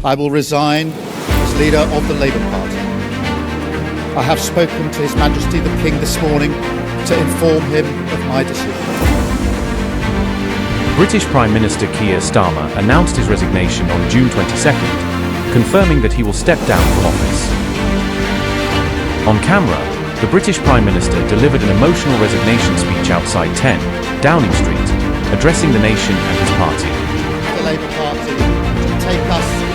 I will resign as leader of the Labour Party. I have spoken to His Majesty the King this morning to inform him of my decision. British Prime Minister Keir Starmer announced his resignation on June 22nd, confirming that he will step down from office. On camera, the British Prime Minister delivered an emotional resignation speech outside 10 Downing Street, addressing the nation and his party. The Labour Party to take us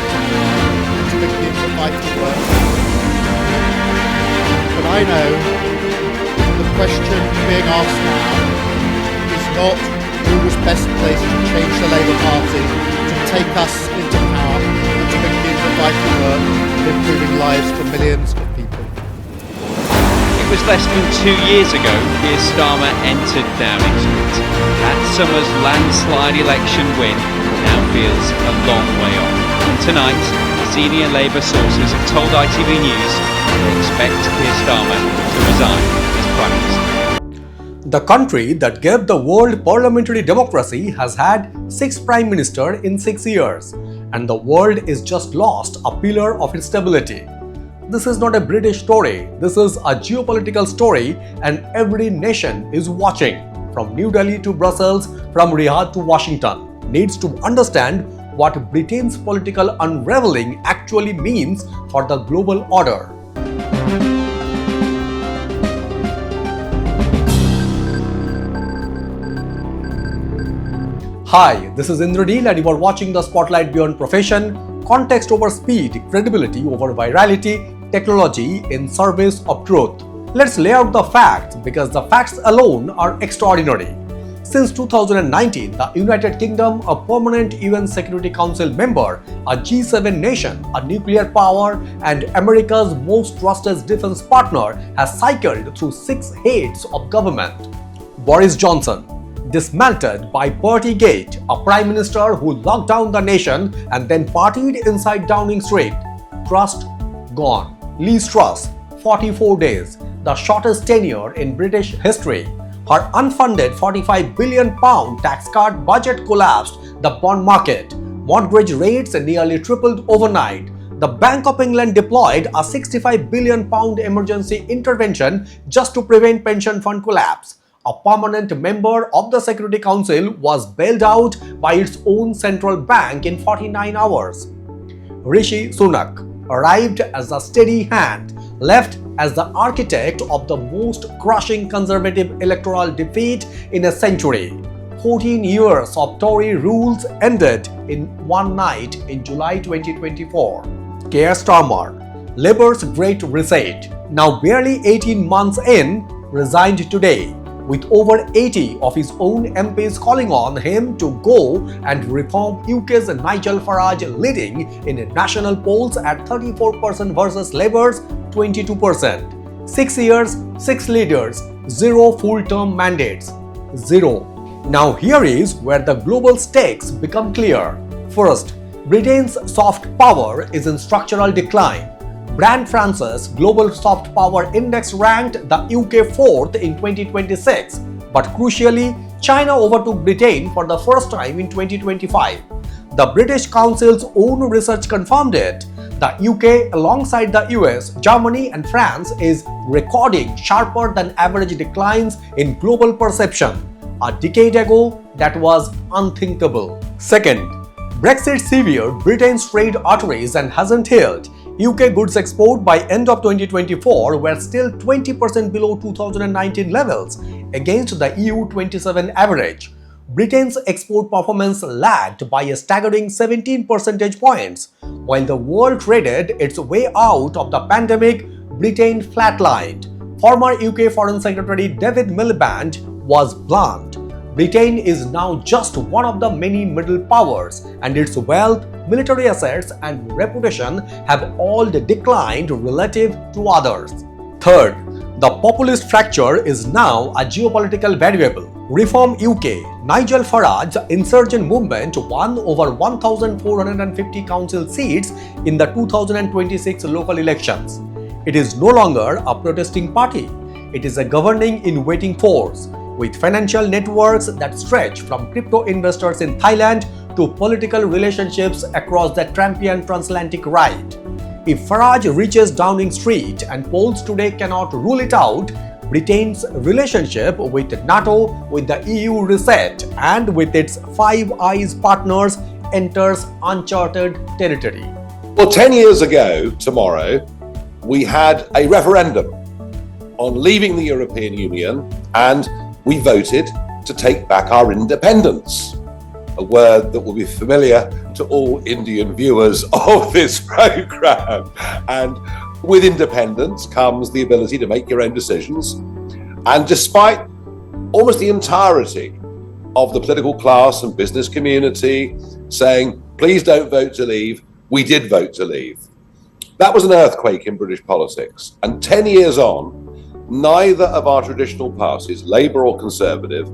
to begin the fight for work. But I know the question being asked now is not who was best placed to change the Labour Party to take us into power and to begin the fight for work of improving lives for millions of people. It was less than 2 years ago Keir Starmer entered Downing Street. That summer's landslide election win now feels a long way off. And tonight, senior Labour sources have told ITV News they expect Keir Starmer to resign as Prime Minister. The country that gave the world parliamentary democracy has had 6 Prime Ministers in 6 years, and the world is just lost a pillar of its stability. This is not a British story, this is a geopolitical story, and every nation is watching, from New Delhi to Brussels, from Riyadh to Washington, needs to understand what Britain's political unravelling actually means for the global order. Hi, this is Indradil and you are watching the Spotlight Beyond Profession, context over speed, credibility over virality, technology in service of truth. Let's lay out the facts because the facts alone are extraordinary. Since 2019, the United Kingdom, a permanent UN Security Council member, a G7 nation, a nuclear power, and America's most trusted defense partner, has cycled through 6 heads of government. Boris Johnson, dismantled by Partygate, a prime minister who locked down the nation and then partied inside Downing Street. Trust gone. Liz Truss, 44 days, the shortest tenure in British history. Her unfunded £45 billion tax cut budget collapsed the bond market. Mortgage rates nearly tripled overnight. The Bank of England deployed a £65 billion emergency intervention just to prevent pension fund collapse. A permanent member of the Security Council was bailed out by its own central bank in 49 hours. Rishi Sunak arrived as a steady hand, left as the architect of the most crushing Conservative electoral defeat in a century. 14 years of Tory rules ended in one night in July 2024. Keir Starmer, Labour's Great Reset, now barely 18 months in, resigned today, with over 80 of his own MPs calling on him to go and reform UK's Nigel Farage leading in national polls at 34% versus Labour's 22%. 6 years, 6 leaders, 0 full-term mandates. 0. Now here is where the global stakes become clear. First, Britain's soft power is in structural decline. Brand France's Global Soft Power Index ranked the UK 4th in 2026, but crucially, China overtook Britain for the first time in 2025. The British Council's own research confirmed it. The UK, alongside the US, Germany and France, is recording sharper than average declines in global perception. A decade ago, that was unthinkable. Second, Brexit severed Britain's trade arteries and hasn't healed. UK goods export by end of 2024 were still 20% below 2019 levels against the EU 27 average. Britain's export performance lagged by a staggering 17 percentage points. While the world traded its way out of the pandemic, Britain flatlined. Former UK Foreign Secretary David Miliband was blunt. Britain is now just one of the many middle powers, and its wealth, military assets, and reputation have all declined relative to others. Third, the populist fracture is now a geopolitical variable. Reform UK, Nigel Farage's insurgent movement won over 1,450 council seats in the 2026 local elections. It is no longer a protesting party. It is a governing in waiting force, with financial networks that stretch from crypto investors in Thailand to political relationships across the Trumpian transatlantic right. If Farage reaches Downing Street, and polls today cannot rule it out, Britain's relationship with NATO, with the EU reset, and with its Five Eyes partners enters uncharted territory. Well, 10 years ago tomorrow, we had a referendum on leaving the European Union, and we voted to take back our independence. A word that will be familiar to all Indian viewers of this programme. And with independence comes the ability to make your own decisions. And despite almost the entirety of the political class and business community saying, please don't vote to leave, we did vote to leave. That was an earthquake in British politics. And 10 years on, neither of our traditional parties, Labour or Conservative,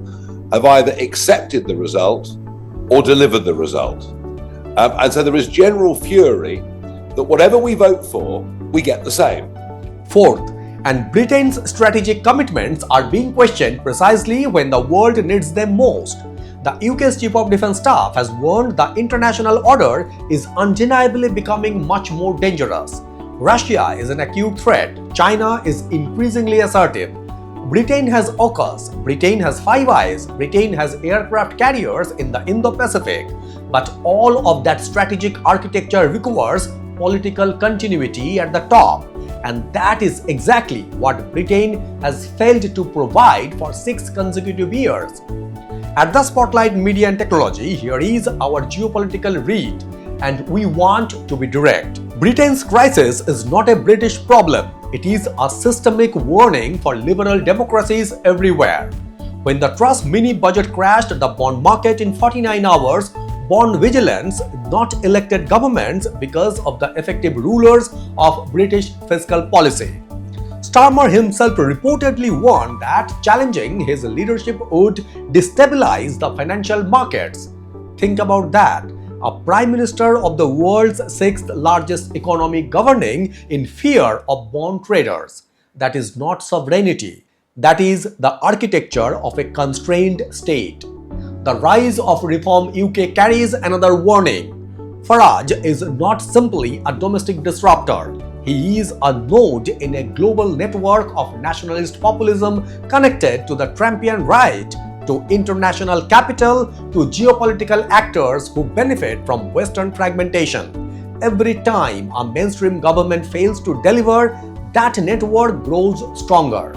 have either accepted the result or delivered the result. And so there is general fury that whatever we vote for, we get the same. Fourth, and Britain's strategic commitments are being questioned precisely when the world needs them most. The UK's Chief of Defence Staff has warned the international order is undeniably becoming much more dangerous. Russia is an acute threat. China is increasingly assertive. Britain has AUKUS, Britain has Five Eyes, Britain has aircraft carriers in the Indo-Pacific. But all of that strategic architecture requires political continuity at the top. And that is exactly what Britain has failed to provide for 6 consecutive years. At the Spotlight Media and Technology, here is our geopolitical read, and we want to be direct. Britain's crisis is not a British problem. It is a systemic warning for liberal democracies everywhere. When the Truss mini-budget crashed the bond market in 49 hours, bond vigilance, not elected governments because of the effective rulers of British fiscal policy. Starmer himself reportedly warned that challenging his leadership would destabilize the financial markets. Think about that. A prime minister of the world's 6th largest economy governing in fear of bond traders. That is not sovereignty. That is the architecture of a constrained state. The rise of Reform UK carries another warning. Farage is not simply a domestic disruptor. He is a node in a global network of nationalist populism connected to the Trumpian right, to international capital, to geopolitical actors who benefit from Western fragmentation. Every time a mainstream government fails to deliver, that network grows stronger.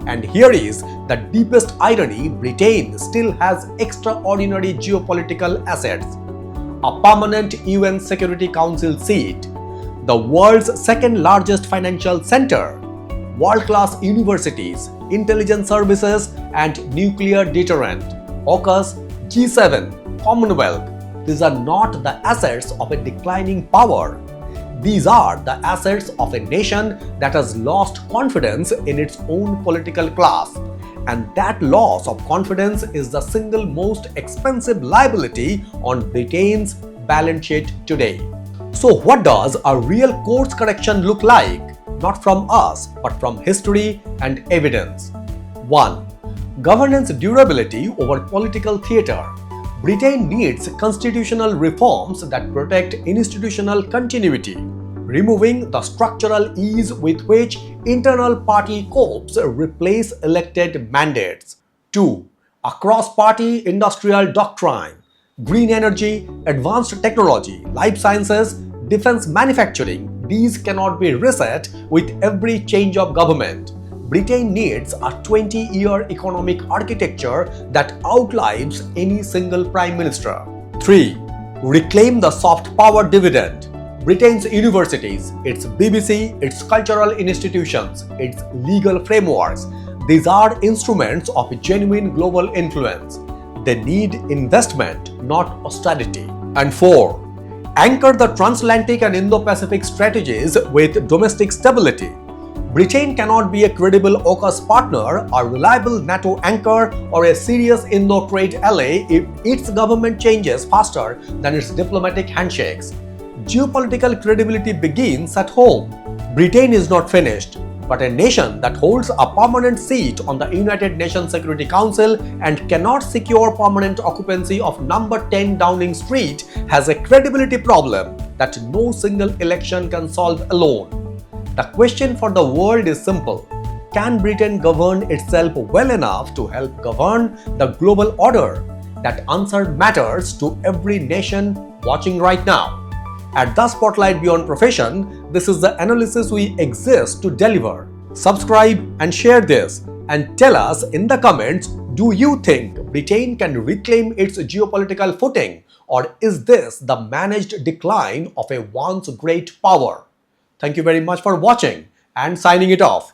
And here is the deepest irony: Britain still has extraordinary geopolitical assets. A permanent UN Security Council seat, the world's 2nd largest financial center, world-class universities, intelligence services, and nuclear deterrent, AUKUS, G7, Commonwealth. These are not the assets of a declining power. These are the assets of a nation that has lost confidence in its own political class. And that loss of confidence is the single most expensive liability on Britain's balance sheet today. So what does a real course correction look like? Not from us, but from history and evidence. 1. Governance durability over political theatre. Britain needs constitutional reforms that protect institutional continuity, removing the structural ease with which internal party coups replace elected mandates. 2. A cross-party industrial doctrine. Green energy, advanced technology, life sciences, defense manufacturing, these cannot be reset with every change of government. Britain needs a 20-year economic architecture that outlives any single prime minister. 3. Reclaim the soft power dividend. Britain's universities, its BBC, its cultural institutions, its legal frameworks, these are instruments of genuine global influence. They need investment, not austerity. And 4. Anchor the transatlantic and Indo-Pacific strategies with domestic stability. Britain cannot be a credible AUKUS partner, a reliable NATO anchor, or a serious Indo-trade ally if its government changes faster than its diplomatic handshakes. Geopolitical credibility begins at home. Britain is not finished. But a nation that holds a permanent seat on the United Nations Security Council and cannot secure permanent occupancy of number 10 Downing Street has a credibility problem that no single election can solve alone. The question for the world is simple. Can Britain govern itself well enough to help govern the global order? That answer matters to every nation watching right now. At the Spotlight Beyond Profession, this is the analysis we exist to deliver. Subscribe and share this and tell us in the comments, do you think Britain can reclaim its geopolitical footing, or is this the managed decline of a once great power? Thank you very much for watching and signing it off.